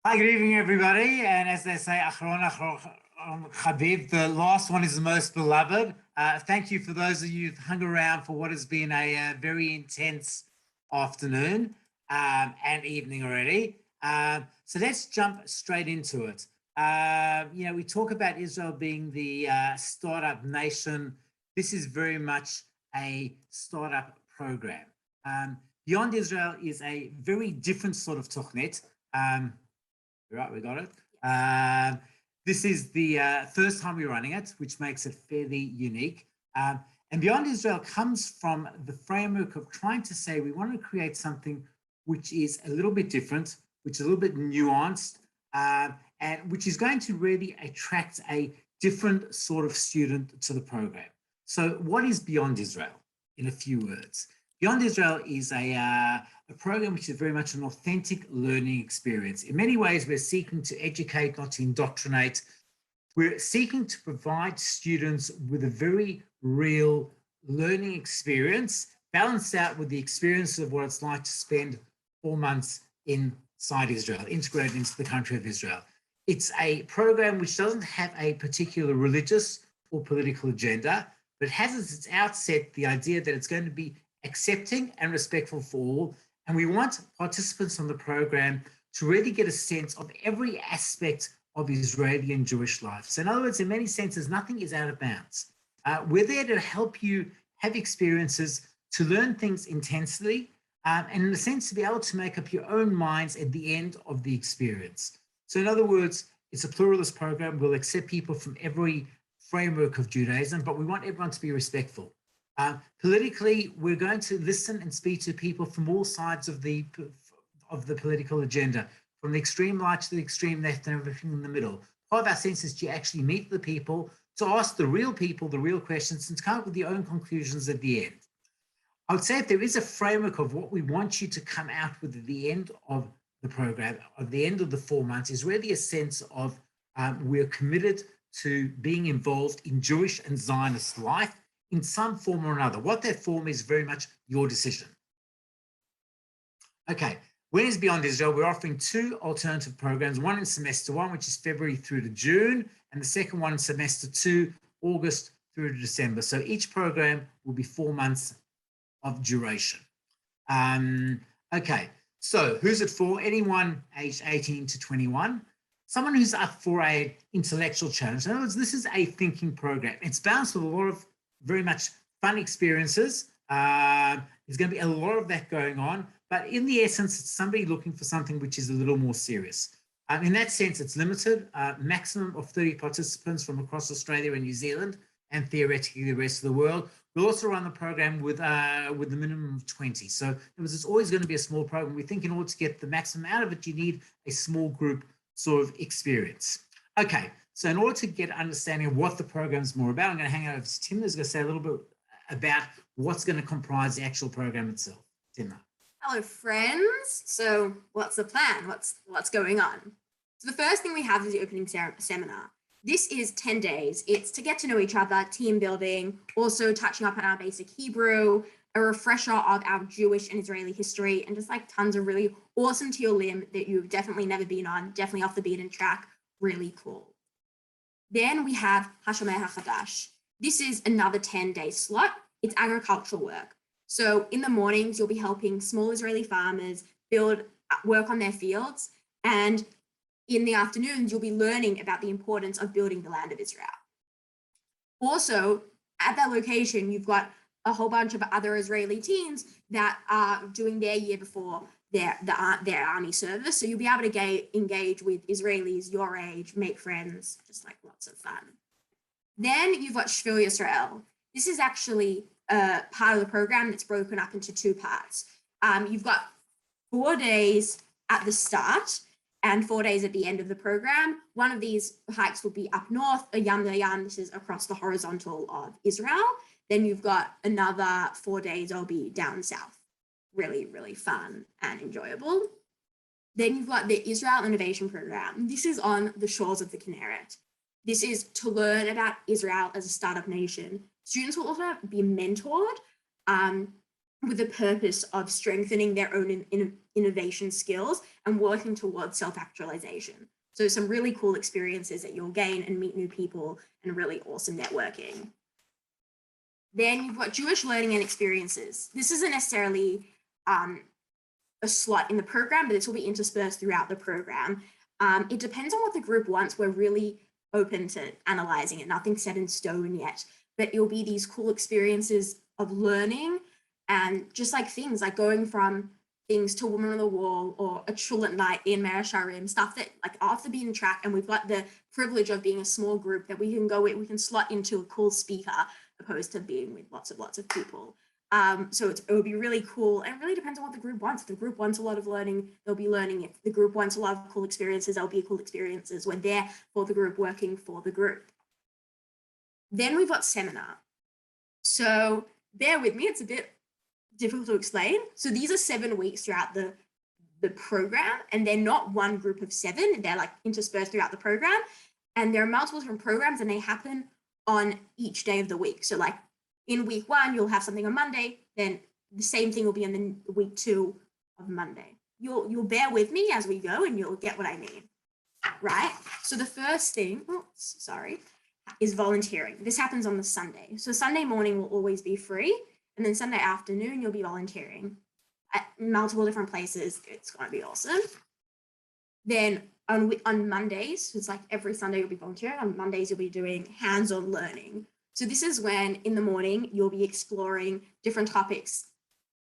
Hi, good evening, everybody. And as they say, Achron Khabib, the last one is the most beloved. Thank you for those of you who've hung around for what has been a very intense afternoon and evening already. So let's jump straight into it. We talk about Israel being the startup nation. This is very much a startup program. Beyond Israel is a very different sort of Tochnet. Right, we got it. This is the first time we're running it, which makes it fairly unique. And Beyond Israel comes from the framework of trying to say we want to create something which is a little bit different, which is a little bit nuanced, and which is going to really attract a different sort of student to the program. So what is Beyond Israel in a few words? Beyond Israel is a program which is very much an authentic learning experience. In many ways, we're seeking to educate, not to indoctrinate. We're seeking to provide students with a very real learning experience, balanced out with the experience of what it's like to spend 4 months inside Israel, integrated into the country of Israel. It's a program which doesn't have a particular religious or political agenda, but has at its outset the idea that it's going to be accepting and respectful for all. And we want participants on the program to really get a sense of every aspect of Israeli and Jewish life. So in other words, in many senses, nothing is out of bounds. We're there to help you have experiences, to learn things intensely, and in a sense, to be able to make up your own minds at the end of the experience. So in other words, it's a pluralist program. We'll accept people from every framework of Judaism, but we want everyone to be respectful. Politically, we're going to listen and speak to people from all sides of the political agenda, from the extreme right to the extreme left and everything in the middle. Part of our sense is to actually meet the people, to ask the real people the real questions, and to come up with your own conclusions at the end. I would say if there is a framework of what we want you to come out with at the end of the program, at the end of the 4 months, is really a sense of we're committed to being involved in Jewish and Zionist life in some form or another. What that form is very much your decision. Okay, when is Beyond Israel? We're offering 2 alternative programs, one in semester 1, which is February through to June, and the second one in semester 2, August through to December. So each program will be 4 months of duration. Okay, so who's it for? Anyone aged 18 to 21. Someone who's up for an intellectual challenge. In other words, this is a thinking program. It's balanced with a lot of very much fun experiences. There's going to be a lot of that going on, but in the essence, it's somebody looking for something which is a little more serious. In that sense, it's limited, maximum of 30 participants from across Australia and New Zealand, and theoretically the rest of the world. We'll also run the program with the minimum of 20. So it's always going to be a small program. We think in order to get the maximum out of it, you need a small group sort of experience. Okay, so in order to get an understanding of what the program is more about, I'm going to hang over to Tim, who's going to say a little bit about what's going to comprise the actual program itself. Tim. Hello, friends. So what's the plan? What's going on? So the first thing we have is the opening seminar. This is 10 days. It's to get to know each other, team building, also touching up on our basic Hebrew, a refresher of our Jewish and Israeli history, and just like tons of really awesome Teolim that you've definitely never been on, definitely off the beaten track, really cool. Then we have Hashomer HaChadash. This is another 10-day slot. It's agricultural work. So in the mornings, you'll be helping small Israeli farmers work on their fields, and in the afternoons, you'll be learning about the importance of building the land of Israel. Also, at that location, you've got a whole bunch of other Israeli teens that are doing their year before their army service. So you'll be able to engage with Israelis your age, make friends, just like lots of fun. Then you've got Shvil Yisrael. This is actually a part of the program that's broken up into 2 parts. You've got 4 days at the start and 4 days at the end of the program. One of these hikes will be up north, a Yam Dayam, this is across the horizontal of Israel. Then you've got another 4 days that'll be down south. Really, really fun and enjoyable. Then you've got the Israel Innovation Program. This is on the shores of the Kinneret. This is to learn about Israel as a startup nation. Students will also be mentored with the purpose of strengthening their own innovation skills and working towards self-actualization. So some really cool experiences that you'll gain and meet new people and really awesome networking. Then you've got Jewish learning and experiences. This isn't necessarily a slot in the program, but this will be interspersed throughout the program. It depends on what the group wants. We're really open to analyzing it. Nothing's set in stone yet, but it'll be these cool experiences of learning and just like things like going from things to Woman on the Wall or a Chul at Night in Mea Shearim, stuff that like off the beaten track. And we've got the privilege of being a small group that we can go with, we can slot into a cool speaker opposed to being with lots of people. So it will be really cool, and it really depends on what the group wants. If the group wants a lot of learning, they'll be learning. If the group wants a lot of cool experiences, there'll be cool experiences. We're there for the group, working for the group. Then we've got seminar. So bear with me, it's a bit difficult to explain. So these are 7 weeks throughout the program, and they're not one group of 7, they're like interspersed throughout the program. And there are multiple different programs and they happen on each day of the week. So like in week 1, you'll have something on Monday, then the same thing will be in the week 2 of Monday. You'll bear with me as we go and you'll get what I mean, right? So the first thing, is volunteering. This happens on the Sunday. So Sunday morning will always be free, and then Sunday afternoon, you'll be volunteering at multiple different places. It's going to be awesome. Then on Mondays, it's like every Sunday you'll be volunteering. On Mondays, you'll be doing hands-on learning. So this is when in the morning, you'll be exploring different topics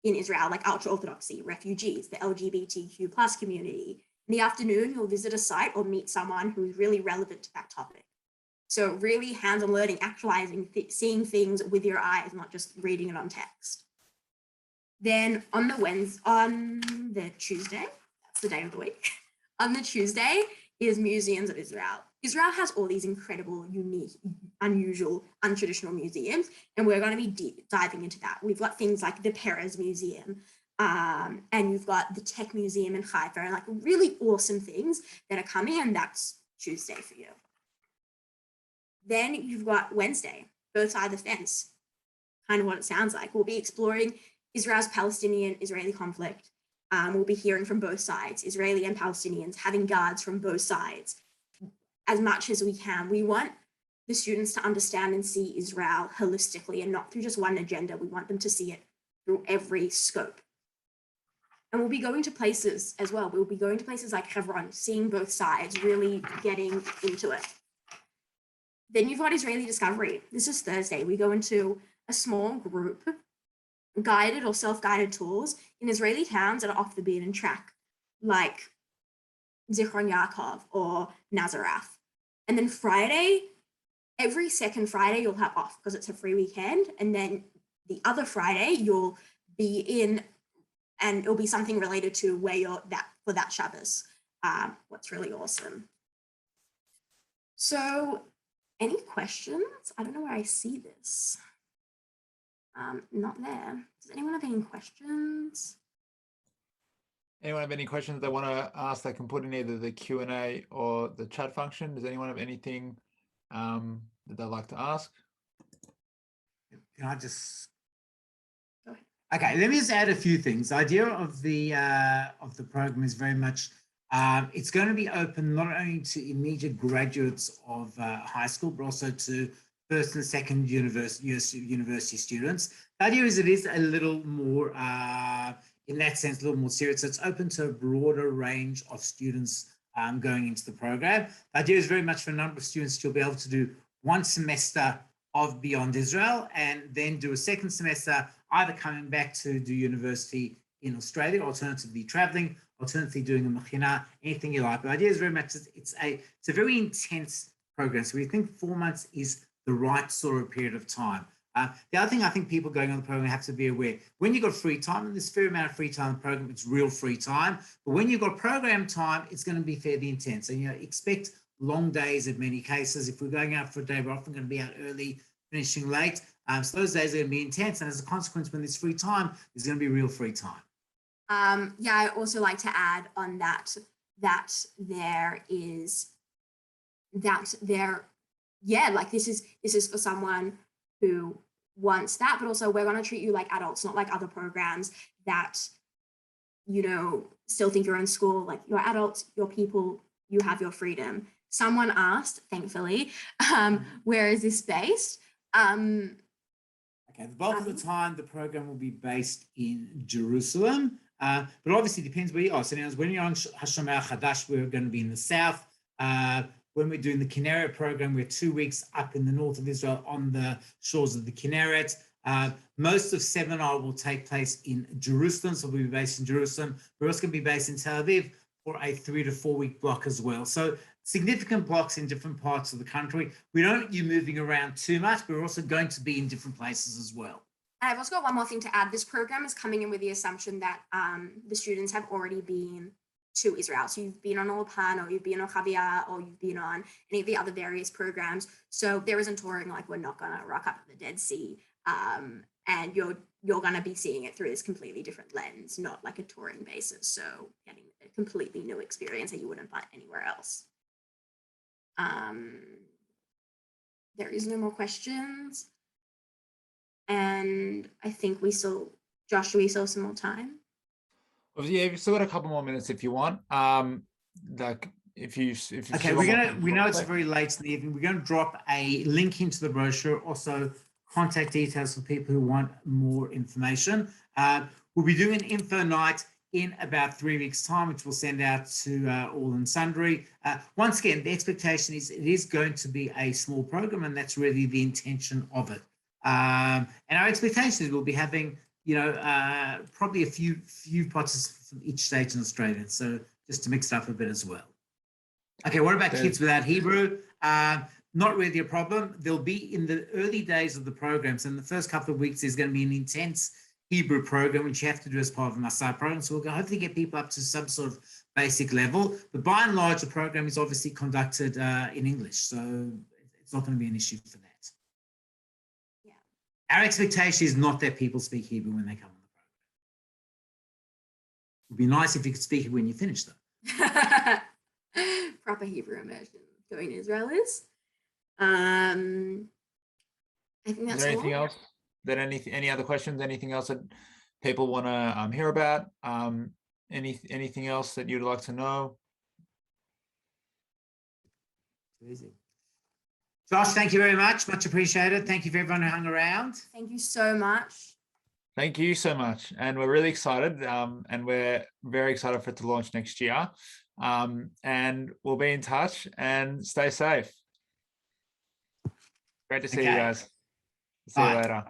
in Israel, like ultra-Orthodoxy, refugees, the LGBTQ plus community. In the afternoon, you'll visit a site or meet someone who's really relevant to that topic. So really hands-on learning, actualizing, seeing things with your eyes, not just reading it on text. Then on the Tuesday, that's the day of the week, on the Tuesday is Museums of Israel. Israel has all these incredible, unique, unusual, untraditional museums, and we're going to be diving into that. We've got things like the Peres Museum, and you've got the Tech Museum in Haifa, and like really awesome things that are coming, and that's Tuesday for you. Then you've got Wednesday, both sides of the fence, kind of what it sounds like. We'll be exploring Israel's Palestinian-Israeli conflict. We'll be hearing from both sides, Israeli and Palestinians, having guards from both sides. As much as we can, we want the students to understand and see Israel holistically and not through just one agenda. We want them to see it through every scope. And we'll be going to places as well. We'll be going to places like Hebron, seeing both sides, really getting into it. Then you've got Israeli Discovery. This is Thursday. We go into a small group, guided or self-guided tours in Israeli towns that are off the beaten track, like Zichron Yaakov or Nazareth. And then Friday, every second Friday you'll have off because it's a free weekend. And then the other Friday you'll be in, and it'll be something related to where you're for that Shabbos. What's really awesome. So any questions? I don't know where I see this. Not there. Does anyone have any questions? Anyone have any questions they want to ask? They can put in either the Q&A or the chat function. Does anyone have anything that they'd like to ask? Can I just? Go ahead. Okay, let me just add a few things. The idea of the program is very much it's going to be open not only to immediate graduates of high school, but also to first and second university students. The idea is it is a little more, in that sense, a little more serious. So it's open to a broader range of students going into the program. The idea is very much for a number of students to be able to do one semester of Beyond Israel and then do a second semester, either coming back to do university in Australia, alternatively traveling, alternatively doing a machina, anything you like. The idea is very much, it's a very intense program. So we think 4 months is the right sort of period of time. The other thing I think people going on the program have to be aware, when you've got free time, and there's a fair amount of free time in the program, it's real free time, but when you've got program time, it's going to be fairly intense. And expect long days in many cases. If we're going out for a day, we're often going to be out early, finishing late. So those days are going to be intense. And as a consequence, when there's free time, there's going to be real free time. Yeah, I also like to add on that this is for someone who wants that, but also we're going to treat you like adults, not like other programs that, you know, still think you're in school. Like, you're adults, you're people, you have your freedom. Someone asked, thankfully, where is this based? Okay, the bulk of the time, the program will be based in Jerusalem, but obviously it depends where you are. So now, when you're on Hashomer Chadash, we're going to be in the south. When we're doing the Kinneret program, we're 2 weeks up in the north of Israel on the shores of the Kinneret. Most of seminar will take place in Jerusalem, so we'll be based in Jerusalem. We're also going to be based in Tel Aviv for a 3 to 4 week block as well. So significant blocks in different parts of the country. We don't want you moving around too much, but we're also going to be in different places as well. And I've also got one more thing to add. This program is coming in with the assumption that the students have already been to Israel. So you've been on Ulpan, or you've been on Chavia, or you've been on any of the other various programs. So there isn't touring, like we're not going to rock up at the Dead Sea. And you're going to be seeing it through this completely different lens, not like a touring basis. So getting a completely new experience that you wouldn't find anywhere else. There is no more questions. And I think Josh, do we still have some more time? Well, yeah, you've still got a couple more minutes if you want. Like if you Okay, we know it's very late in the evening. We're going to drop a link into the brochure, also contact details for people who want more information. We'll be doing an info night in about 3 weeks' time, which we'll send out to all and sundry. Once again, the expectation is it is going to be a small program, and that's really the intention of it. And our expectation is we'll be having, you know, probably a few participants from each state in Australia. So just to mix it up a bit as well. Okay, what about kids without Hebrew? Not really a problem. They'll be in the early days of the programs. And the first couple of weeks, there's going to be an intense Hebrew program, which you have to do as part of the Masai program. So we'll hopefully get people up to some sort of basic level. But by and large, the program is obviously conducted in English. So it's not going to be an issue for that. Yeah. Our expectation is not that people speak Hebrew when they come on the program. It would be nice if you could speak it when you finish, though. Proper Hebrew immersion going to Israel is. I think that's Is there all. anything else? Any other questions? Anything else that people want to hear about? Anything else that you'd like to know? Easy. Josh, thank you very much. Much appreciated. Thank you for everyone who hung around. Thank you so much. Thank you so much. And we're really excited, and we're very excited for it to launch next year. And we'll be in touch, and stay safe. Great to see you guys. See you later.